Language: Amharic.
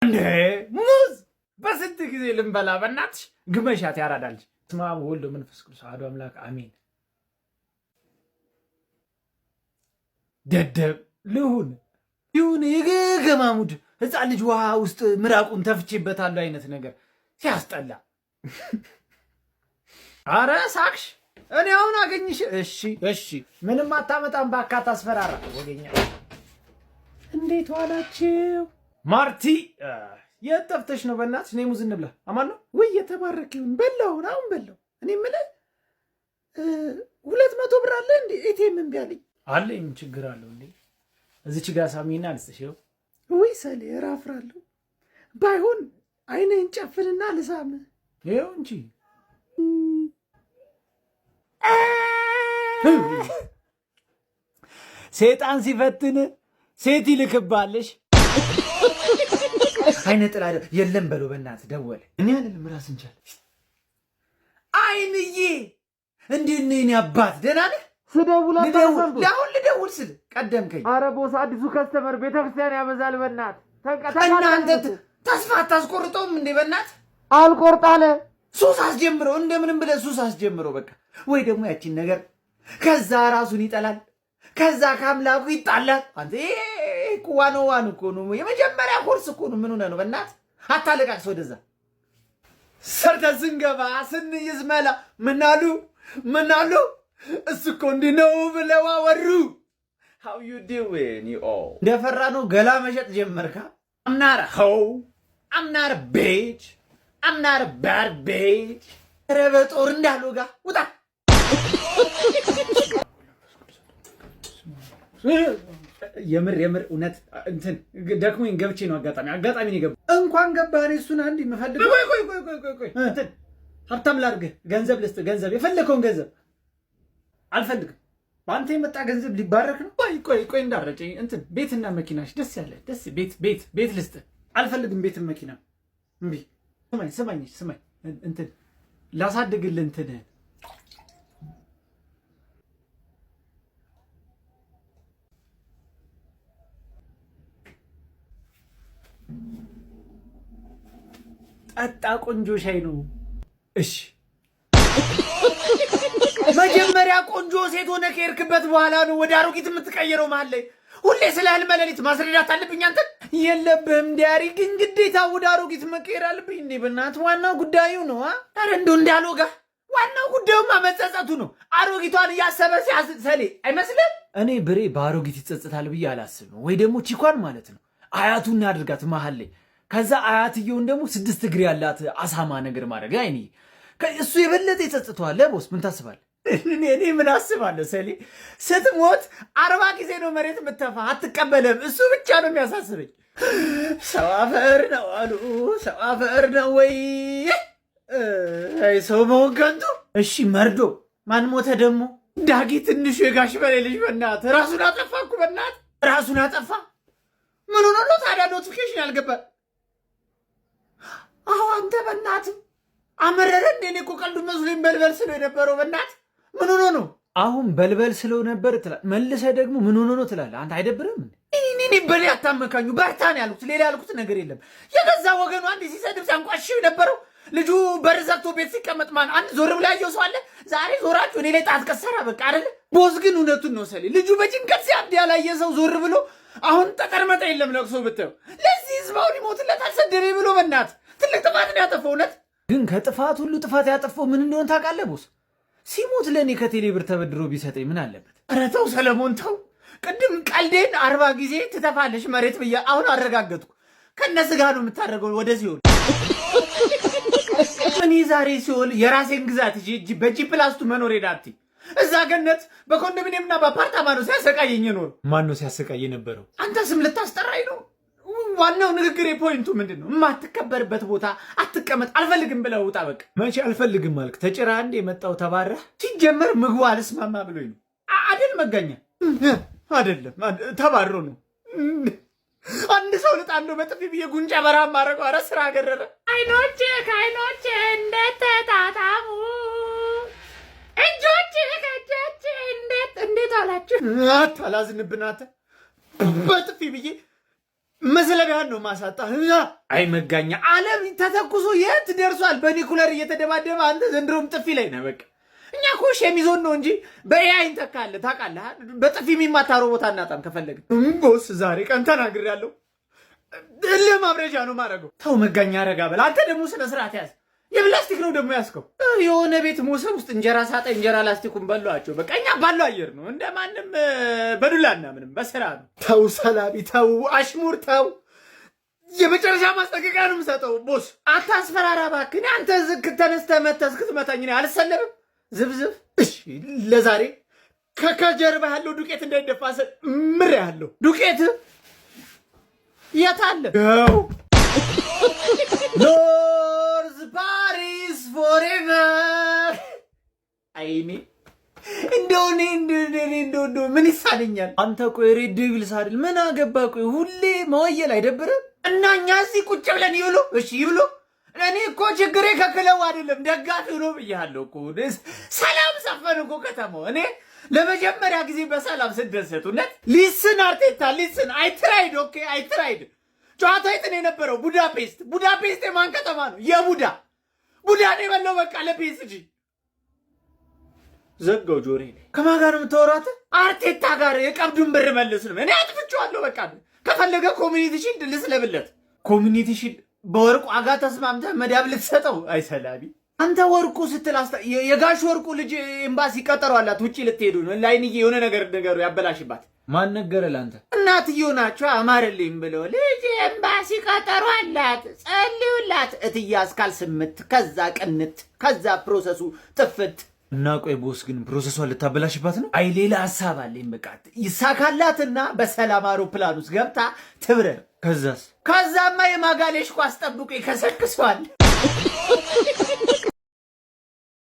እንዴ ሙዝ በስንት ጊዜ ልንበላ በእናትሽ ግመሻት ያራዳልሽ። ስማ ወልዶ መንፈስ ቅዱስ አሐዱ አምላክ አሜን። ደደብ ልሁን ይሁን የገማሙድ ህፃን ልጅ ውሃ ውስጥ ምራቁን ተፍቼበታለሁ አይነት ነገር ሲያስጠላ። አረ ሳክሽ እኔ አሁን አገኝሽ። እሺ ምንም አታመጣም። ባካታ አስፈራራ ወገኛ። እንዴት ዋላችሁ? ማርቲ የት ጠፍተሽ ነው? በእናትሽ ነይ ሙዝ እንብላ። አማን ነው ወይ? የተባረክ ይሁን። በላው አሁን በላው። እኔ የምልህ 200 ብር አለ እንዴ? ኤቲኤም እምቢ አለኝ። አለኝ። ምን ችግር አለው እንዴ? እዚች ጋር ሳሚና ልስጥሽው። ወይ ሰሌ እራፍራለሁ። ባይሆን አይኔን ጨፍንና ልሳም። ይኸው እንጂ ሴጣን ሲፈትን ሴት ይልክባለሽ። አይነ ጥላ የለም በለው በእናትህ ደወለ። እኔ አይደለም ራስ እንቻል። አይንዬ እንዴት ነህ የእኔ አባት? ደህና ነህ? ልደውል ስል ቀደምከኝ። ኧረ ቦስ አዲሱ ከስተመር ቤተክርስቲያን ያበዛል። በእናትህ እናንተ ተስፋ አታስቆርጠውም እንዴ? በእናትህ አልቆርጣለ ሱስ አስጀምረው፣ እንደምንም ብለህ ሱስ አስጀምረው በቃ። ወይ ደግሞ ያቺን ነገር ከዛ ራሱን ይጠላል፣ ከዛ ከአምላኩ ይጣላል። አንተ ዋን እኮ ነው የመጀመሪያ ኮርስ እኮ ነው። ምን ሆነህ ነው? በእናትህ አታለቃቅስ። ወደዛ ሰርተህ ስንገባ ስንይዝ መላ ምናሉ እሱ እኮ እንዲህ ነው ብለው አወሩ። how you doing you all? እንደፈራ ነው ገላ መሸጥ ጀመርካ። I'm not a hoe, I'm not a bitch, I'm not a bad bitch። ኧረ በጦር እንዳልወጋ ውጣ። የምር እውነት እንትን ደክሞኝ ገብቼ ነው። አጋጣሚ ነው የገባው። እንኳን ገባህ። እኔ እሱን አንድ የምፈልገው ቆይ እንትን ሀብታም ላድርግህ። ገንዘብ ልስጥህ። ገንዘብ የፈለከውን ገንዘብ አልፈልግም። በአንተ የመጣ ገንዘብ ሊባረክ ነው። ቆይ እንዳረጨኝ እንትን ቤትና መኪናሽ ደስ ያለ ቤት ልስጥህ። አልፈልግም ቤትን መኪና እምቢ። ስማኝ እንትን ላሳድግልህ እንትን ጠጣ። ቆንጆ ሻይ ነው። እሺ መጀመሪያ ቆንጆ ሴት ሆነ ከሄድክበት በኋላ ነው ወደ አሮጊት የምትቀየረው። መሀል ላይ ሁሌ ስለ ህልመ ሌሊት ማስረዳት አለብኝ። አንተ የለብህም ዲያሪ፣ ግን ግዴታ ወደ አሮጊት መቀየር አለብኝ እንዴ? በእናትህ ዋናው ጉዳዩ ነው። ኧረ እንደው እንዳልወጋ ዋናው ጉዳዩማ መጸጸቱ ነው። አሮጊቷን እያሰበ ሲያሰሌ አይመስልም? እኔ ብሬ በአሮጊት ይጸጸታል ብዬ አላስብም። ወይ ደግሞ ቺኳን ማለት ነው አያቱን ያድርጋት መሀል ላይ። ከዛ አያትየውን ደግሞ 6 እግር ያላት አሳማ ነገር ማድረግ አይኔ እሱ የበለጠ ይጸጽተዋል። ቦስ ምን ታስባለህ? እኔ ምን አስባለሁ? ሰሌ ስትሞት 40 ጊዜ ነው መሬት የምትተፋ፣ አትቀበለም። እሱ ብቻ ነው የሚያሳስበኝ። ሰው አፈር ነው አሉ። ሰው አፈር ነው ወይ ሰው መሆን ከንቱ። እሺ መርዶ ማን ሞተ ደግሞ? ዳጊ ትንሹ የጋሽ በሌ ልጅ በእናትህ ራሱን አጠፋ እኮ። በእናትህ ራሱን አጠፋ። ምን ሆኖ ነው ታዲያ ኖቲፊኬሽን ያልገባል? አዎ አንተ በእናትህ አመረረ እንዴ? እኔ እኮ ቀልዱ መስሎኝ በልበል ስለው የነበረው በእናትህ ምን ሆኖ ነው? አሁን በልበል ስለው ነበር ትላለህ፣ መልሰህ ደግሞ ምን ሆኖ ነው ትላለህ። አንተ አይደብርም እንዴ? እኔ በኔ አታመካኙ። በርታን ያልኩት ሌላ ያልኩት ነገር የለም። የገዛ ወገኑ አንድ ሲሰድብ ሲያንቋሽሽ የነበረው ልጁ በር ዘግቶ ቤት ሲቀመጥ ማን አንድ ዞር ብላ ያየው ሰው አለ? ዛሬ ዞራችሁ እኔ ላይ ጣት ቀሰራ በቃ አይደለ? ቦስ ግን እውነቱን ነው ሰሌ። ልጁ በጭንቀት ሲያብድ ያላየ ሰው ዞር ብሎ አሁን ጠጠርመጣ የለም ለቅሶ ብታየው። ለዚህ ህዝባውን ይሞትለታል ሰደቤ ብሎ በእናትህ ትልቅ ጥፋት ነው ያጠፋው። እውነት ግን ከጥፋት ሁሉ ጥፋት ያጠፋው ምን እንደሆነ ታውቃለህ ቦስ? ሲሞት ለእኔ ከቴሌ ብር ተበድሮ ቢሰጠኝ ምን አለበት? ኧረ ተው ሰለሞን ተው። ቅድም ቀልዴን 40 ጊዜ ትተፋለሽ መሬት ብዬ አሁን አረጋገጥኩ። ከነስጋ ነው የምታደርገው ወደ ሲሆን። እኔ ዛሬ ሲሆን የራሴን ግዛት በጂ ፕላስቱ መኖር ሄዳት እዛ ገነት በኮንዶሚኒየምና በአፓርታማ ነው ሲያሰቃየኝ ኖር። ማን ነው ሲያሰቃየ ነበረው? አንተ ስም ልታስጠራኝ ነው? ዋናው ንግግር ፖይንቱ ምንድን ነው? የማትከበርበት ቦታ አትቀመጥ። አልፈልግም ብለህ ውጣ በቃ። መቼ አልፈልግም አልክ? ተጭራ እንደ የመጣው ተባረህ። ሲጀመር ምግቡ አልስማማ ብሎኝ ነው አይደል? መጋኛ አይደለም ተባሮ ነው። አንድ ሰው ልጣለው በጥፊ ብዬ ጉንጫ በረሃ ማድረገው። ኧረ ስራ ገረረ። አይኖቼ ከአይኖቼ እንደተጣጣሙ እጆቼ ከእጆቼ እንዴት አላችሁ? አላዝንብናተ በጥፊ ብዬ መስለቢያን ነው ማሳጣ። አይ መጋኛ ዓለም ተተኩሶ የት ደርሷል? በኒኩለር እየተደባደበ አንተ ዘንድሮም ጥፊ ላይ ነህ። በቃ እኛ እኮ ሸሚዞን ነው እንጂ በኤአይ እንተካለን። ታውቃለህ፣ በጥፊ የሚማታ ሮቦት አናጣም። ከፈለግን ቦስ ዛሬ ቀን ተናግሬያለሁ። ለማብረጃ ነው ማድረገው። ተው መጋኛ ረጋ በል። አንተ ደግሞ ስነ ስርዓት ያዝ። የፕላስቲክ ነው ደግሞ ያዝከው። የሆነ ቤት ሞሰብ ውስጥ እንጀራ ሳጠ እንጀራ ላስቲኩን በሏቸው። በቃ እኛ ባለው አየር ነው እንደማንም በዱላና ምንም በስራ ነው። ተው ሰላቢ ተው፣ አሽሙር ተው። የመጨረሻ ማስጠንቀቂያ ነው የምሰጠው። ቦስ አታስፈራራ እባክህ። አንተ ዝክ ተነስተህ መተህ እስክትመታኝ እኔ አልሰለብም። ዝብዝብ። እሺ ለዛሬ ከጀርባ ያለው ዱቄት እንዳይደፋ ምር ያለው ዱቄት የት አለ? ኖርዝ ፓሪስ ፎሬቨር። አይኔ እንደው ምን ይሳለኛል? አንተ ቆይ ሬድ ዴቪልስ አይደል? ምን አገባ? ቆይ ሁሌ መወየል አይደብርም? እና እኛ እዚህ ቁጭ ብለን ይብሎ። እሺ ይብሎ። እኔ እኮ ችግሬ ከክለቡ አይደለም ደጋፊ ነው ብያለሁ እኮ። ሰላም ሰፈን እኮ ከተማው። እኔ ለመጀመሪያ ጊዜ በሰላም ስደሰት እውነት ሊስን አርቴታ ሊስን አይትራይድ ኦኬ አይትራይድ ጨዋታው የት ነው የነበረው? ቡዳፔስት። ቡዳፔስት የማን ከተማ ነው? የቡዳ ቡዳ ነው የበላው። በቃ ለፒኤስጂ ዘጋው ጆሬ። ከማን ጋር ነው የምታወራት? አርቴታ ጋር። የቀብዱን ብር መልስ ነው። እኔ አጥፍቼዋለሁ። በቃ ከፈለገ ኮሚኒቲ ሺልድ ልስለብለት። ኮሚኒቲ ሺልድ በወርቁ ዋጋ ተስማምተህ መዳብ ልትሰጠው። አይሰላቢ አንተ ወርቁ ስትል የጋሽ ወርቁ ልጅ ኤምባሲ ቀጠሮ አላት። ውጪ ልትሄዱ ነው። ላይንዬ የሆነ ነገሩ ያበላሽባት። ማን ነገረ ላንተ? እናትየው ናቸው አማረልኝ ብለው ልጅ ኤምባሲ ቀጠሮ አላት ጸልዩላት። እትያስ ካልስምት ከዛ ቅንት ከዛ ፕሮሰሱ ጥፍት እና ቆይ ቦስ ግን ፕሮሰሷን ልታበላሽባት ነው? አይ ሌላ ሐሳብ አለኝ። በቃ ይሳካላትና በሰላም አውሮፕላን ውስጥ ገብታ ትብረር። ከዛማ የማጋሌሽ ኳስ ጠብቆ ይከሰክሷል።